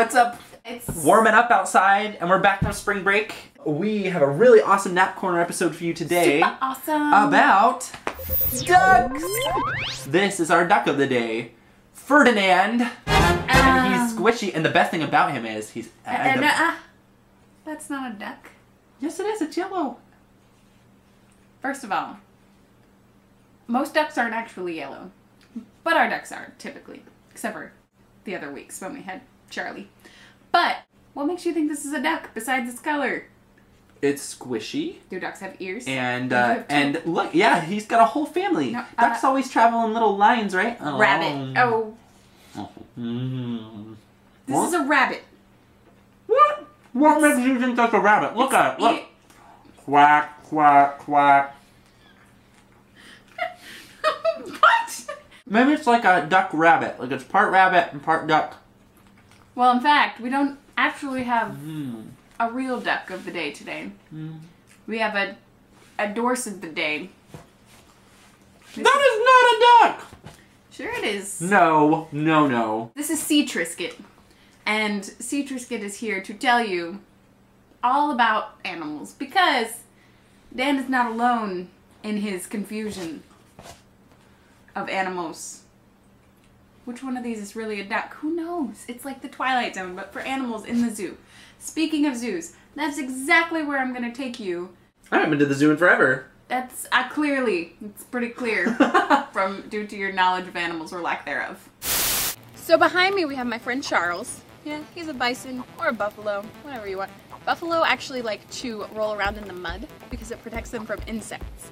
what's up? It's warming up outside, and we're back from spring break. We have a really awesome Nap Corner episode for you today. Super awesome. About ducks. This is our duck of the day, Ferdinand. And he's squishy, and the best thing about him is he's... That's not a duck. Yes, it is. It's yellow. First of all, most ducks aren't actually yellow, but our ducks are, typically. Except for the other weeks when we had Charlie. But what makes you think this is a duck besides its color? It's squishy. Do ducks have ears? And look, yeah, he's got a whole family. No, ducks always travel in little lines, right? Oh. Rabbit. Oh. This is a rabbit. What? What makes you think that's a rabbit? Look at it. Look. Quack, quack, quack. What? Maybe it's like a duck rabbit. Like it's part rabbit and part duck. Well, in fact, we don't actually have a real duck of the day today. We have a dorse of the day. That is not a duck! Sure it is. No, no, no. This is Sea Trisket. And Sea Trisket is here to tell you all about animals. Because Dan is not alone in his confusion of animals. Which one of these is really a duck? Who knows? It's like the Twilight Zone, but for animals in the zoo. Speaking of zoos, that's exactly where I'm going to take you. I haven't been to the zoo in forever. That's clearly, it's pretty clear due to your knowledge of animals or lack thereof. So behind me we have my friend Charles. Yeah, he's a bison or a buffalo, whatever you want. Buffalo actually like to roll around in the mud because it protects them from insects.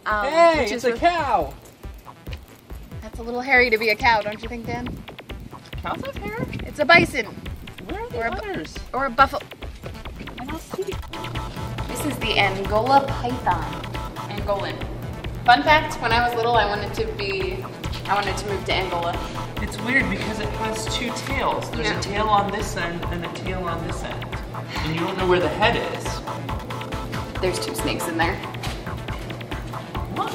Hey, it's a cow! That's a little hairy to be a cow, don't you think, Dan? Cows have hair? It's a bison. Where are the others? Or a buffalo. I don't see. This is the Angola python. Angolan. Fun fact, when I was little, I wanted to move to Angola. It's weird because it has two tails. There's a tail on this end and a tail on this end. And you don't know where the head is. There's two snakes in there. What?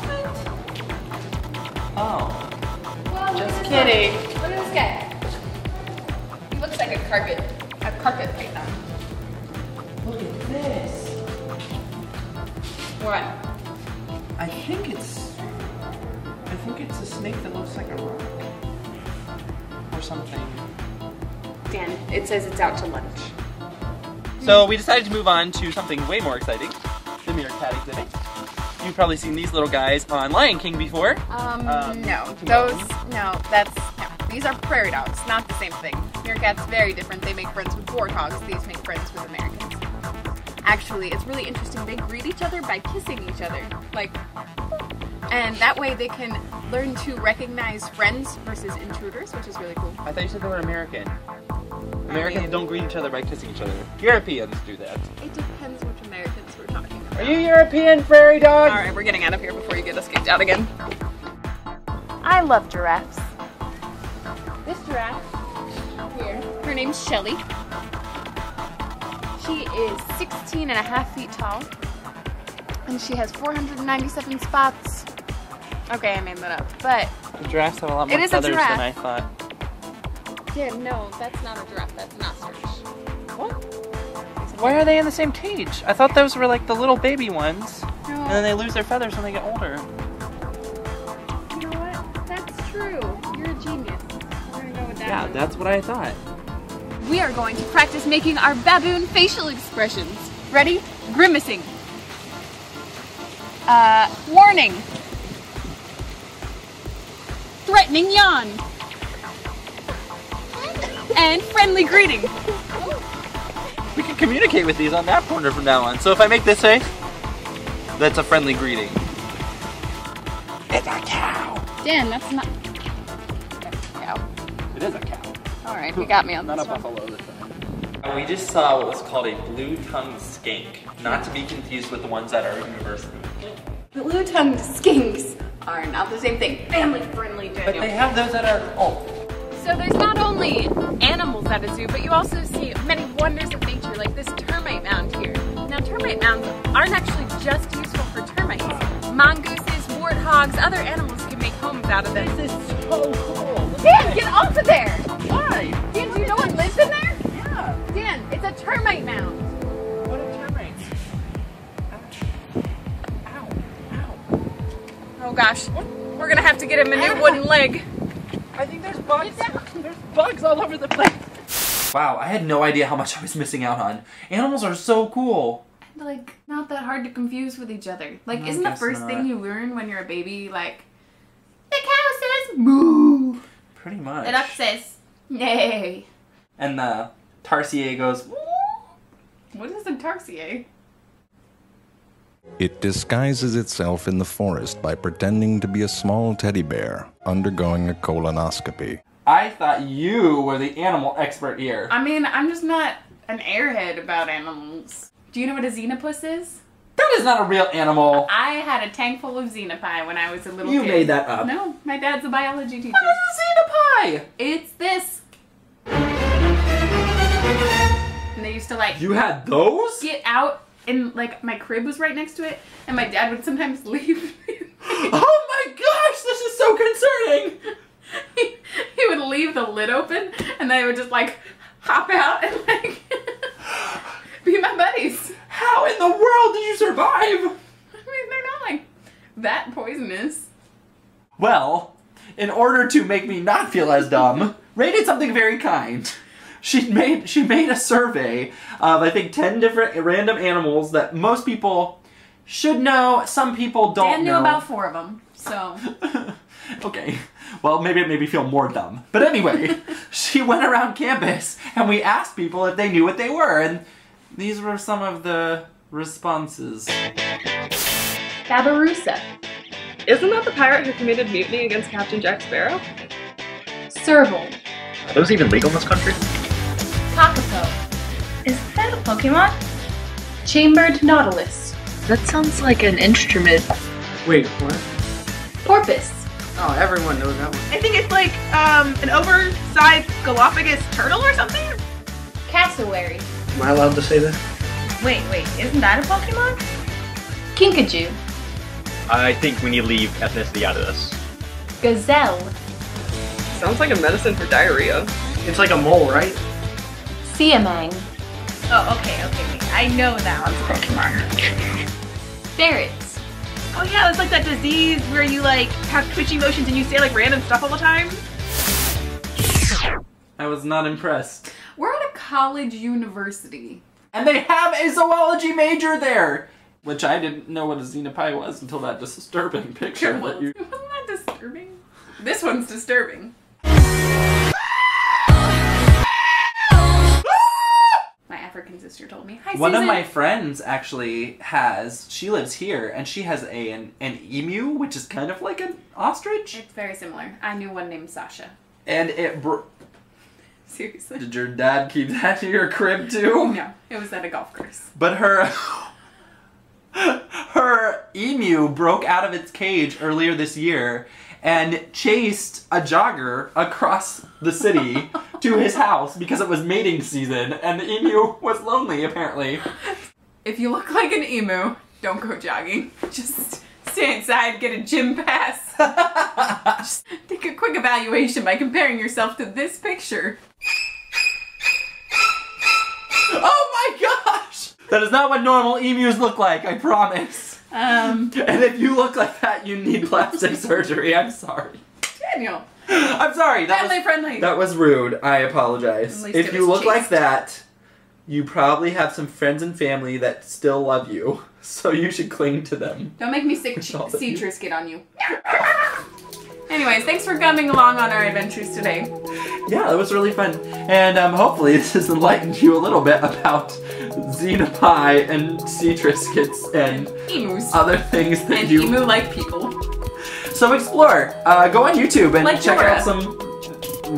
Oh. Well, just kidding. Look at this guy. He looks like a carpet python. Look at this. What? I think it's a snake that looks like a rock. Or something. Dan, it says it's out to lunch. So we decided to move on to something way more exciting, the meerkat exhibit. You've probably seen these little guys on Lion King before. No. These are prairie dogs, not the same thing. Meerkats, very different. They make friends with warthogs. These make friends with Americans. Actually, it's really interesting. They greet each other by kissing each other. And that way they can learn to recognize friends versus intruders, which is really cool. I thought you said they were American. Americans don't greet each other by kissing each other. Europeans do that. It depends which Americans we're talking about. Are you European, prairie dog? Alright, we're getting out of here before you get us kicked out again. I love giraffes. This giraffe here, her name's Shelly. She is 16 and a half feet tall. And she has 497 spots. Okay, I made that up, but... The giraffes have a lot more feathers than I thought. Yeah, no, that's not a giraffe, that's an ostrich. What? Why are they in the same cage? I thought those were like the little baby ones. No. And then they lose their feathers when they get older. You know what? That's true. You're a genius. We're gonna go with that. Yeah, that's what I thought. We are going to practice making our baboon facial expressions. Ready? Grimacing. Warning. Threatening yawn. And friendly greeting. We can communicate with these on Nap Corner from now on. So if I make this face, that's a friendly greeting. It's a cow. Dan, that's not... That's a cow. It is a cow. Alright, you got me on this Not a one. buffalo this time. We just saw what was called a blue-tongued skink. Not to be confused with the ones that are universal. Blue-tongued skinks are not the same thing. Family-friendly, Daniel. But they have those that are... Oh. So there's not only animals at a zoo, but you also see many wonders of nature, like this termite mound here. Now, termite mounds aren't actually just useful for termites. Mongooses, warthogs, other animals can make homes out of them. This is so cool. Dan, get off of there! Why? Dan, do you know what lives in there? Yeah. It's a termite mound. What are termites? Ow. Ow. Oh gosh, we're gonna have to get him a new wooden leg. I think there's bugs. There's bugs all over the place. Wow, I had no idea how much I was missing out on. Animals are so cool. And like, not that hard to confuse with each other. Like, I isn't the guess first not. thing you learn when you're a baby, like, the cow says moo. Pretty much. The duck says nay. And the tarsier goes, woo. What is a tarsier? It disguises itself in the forest by pretending to be a small teddy bear undergoing a colonoscopy. I thought you were the animal expert here. I mean, I'm just not an airhead about animals. Do you know what a xenopus is? That is not a real animal. I had a tank full of xenopi when I was a little You kid. made that up. No, my dad's a biology teacher. What is a xenopie? It's this. And they used to like You had those? get out, and like my crib was right next to it, and my dad would sometimes leave. Oh my gosh, this is so concerning. He would leave the lid open, and they would just like hop out and like be my buddies. How in the world did you survive? I mean, they're not like that poisonous. Well, in order to make me not feel as dumb, Ray did something very kind. She made a survey of, I think, 10 different random animals that most people should know, some people don't Dan knew know. about 4 of them, so. Okay. Well, maybe it made me feel more dumb. But anyway, she went around campus and we asked people if they knew what they were, and these were some of the responses. Babirusa, Isn't that the pirate who committed mutiny against Captain Jack Sparrow? Serval, Are those even legal in this country? Kakapo. Is that a Pokemon? Chambered Nautilus, That sounds like an instrument. Wait, what? Porpoise, Oh, everyone knows that one. I think it's like an oversized Galapagos turtle or something. Cassowary. Am I allowed to say that? Wait, isn't that a Pokemon? Kinkajou, I think we need to leave ethnicity out of this. Gazelle, Sounds like a medicine for diarrhea. It's like a mole, right? Siamang. Oh, okay, wait. I know that one's a Pokemon. Ferrets, Oh yeah, it's like that disease where you like have twitchy motions and you say like random stuff all the time. I was not impressed. We're at a college university. And they have a zoology major there! Which I didn't know what a xenopie was until that disturbing picture that you... Wasn't that disturbing? This one's disturbing. My African sister told me. Hi, One of Susan. my friends actually she lives here, and she has an emu, which is kind of like an ostrich. It's very similar. I knew one named Sasha. And it Seriously. Did your dad keep that in your crib too? No, it was at a golf course. But her emu broke out of its cage earlier this year and chased a jogger across the city to his house because it was mating season and the emu was lonely apparently. If you look like an emu, don't go jogging. Just stay inside, get a gym pass. Just take a quick evaluation by comparing yourself to this picture. Oh my gosh! That is not what normal emus look like, I promise. And if you look like that, you need plastic surgery. I'm sorry. Daniel. I'm sorry. Friendly. That was rude. I apologize. At least If it you was look like chaste. that, you probably have some friends and family that still love you. So you should cling to them. Don't make me sick With all of you. citrus get on you. Anyways, thanks for coming along on our adventures today. Yeah, that was really fun. And hopefully this has enlightened you a little bit about xenopie and sea triscuits and Emus. other things that And you... emu-like people. So explore. Go on YouTube and Like check Dora. out some...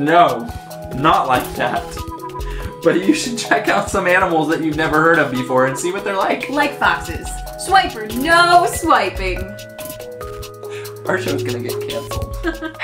No, not like that. But you should check out some animals that you've never heard of before and see what they're like. Like foxes. Swiper, no swiping. Our show's gonna get canceled.